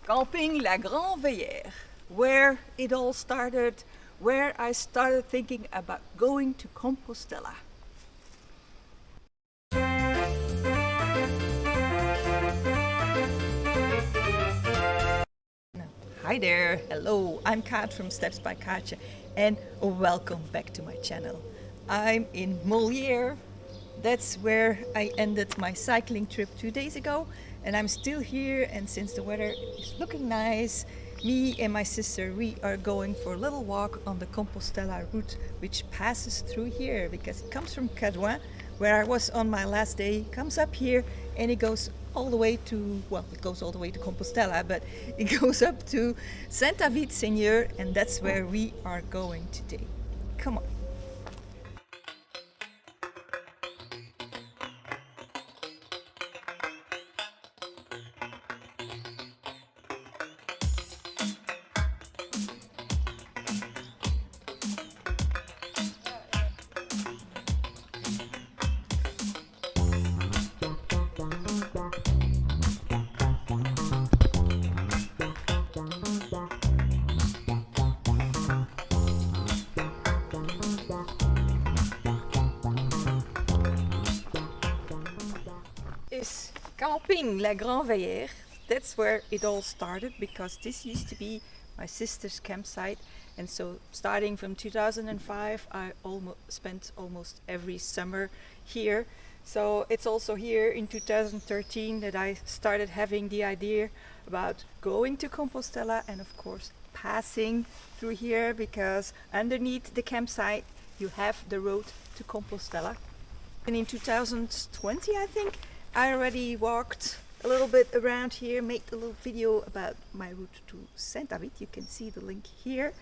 Camping la Grande Veyière, where it all started, where I started thinking about going to Compostela. Hi there, hello, I'm Kaatje from Steps by Kaatje and welcome back to my channel. I'm in Molières. That's where I ended my cycling trip 2 days ago, and I'm still here, and since the weather is looking nice, me and my sister, we are going for a little walk on the Compostela route, which passes through here because it comes from Kaatje, where I was on my last day, comes up here, and it goes all the way to, well, it goes all the way to Compostela, but it goes up to Saint-Avit-Sénieur, and that's where we are going today. Come on. Is Camping la Grande Veyière. That's where it all started, because this used to be my sister's campsite, and so starting from 2005 I spent almost every summer here. So it's also here in 2013 that I started having the idea about going to Compostela, and of course passing through here, because underneath the campsite you have the road to Compostela. And in 2020, I think, I already walked a little bit around here, made a little video about my route to Saint-Avit. You can see the link here.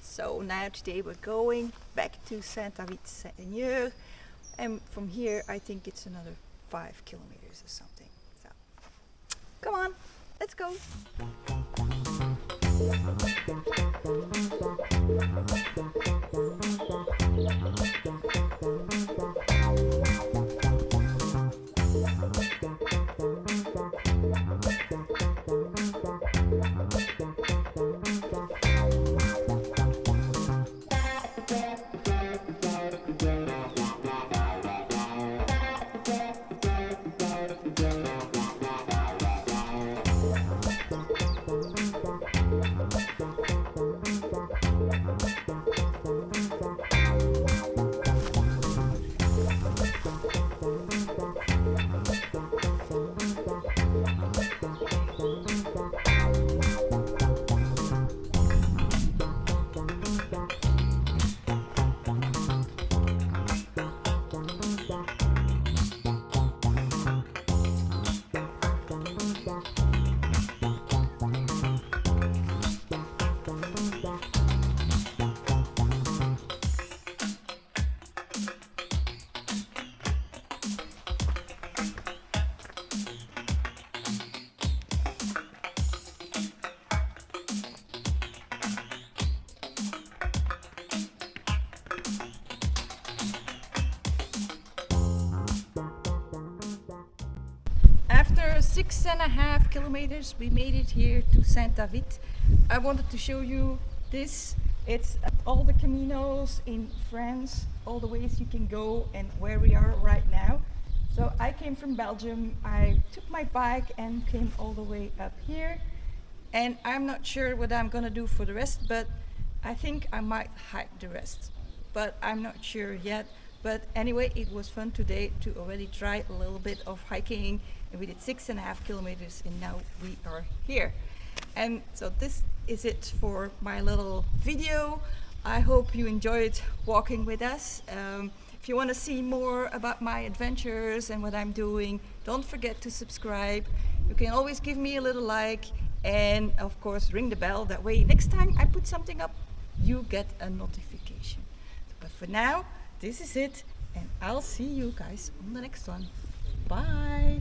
So now today we're going back to Saint-Avit-Sénieur, and from here I think it's another 5 kilometers or something. So come on, let's go. After 6.5 kilometers, we made it here to Saint-Avit. I wanted to show you this. It's all the caminos in France, all the ways you can go, and where we are right now. So I came from Belgium. I took my bike and came all the way up here. And I'm not sure what I'm gonna do for the rest, but I think I might hike the rest. But I'm not sure yet. But anyway, it was fun today to already try a little bit of hiking, and we did 6.5 kilometers, and now we are here. And so this is it for my little video. I hope you enjoyed walking with us. If you want to see more about my adventures and what I'm doing, don't forget to subscribe. You can always give me a little like, and of course ring the bell. That way next time I put something up, you get a notification. But for now, this is it, and I'll see you guys on the next one. Bye!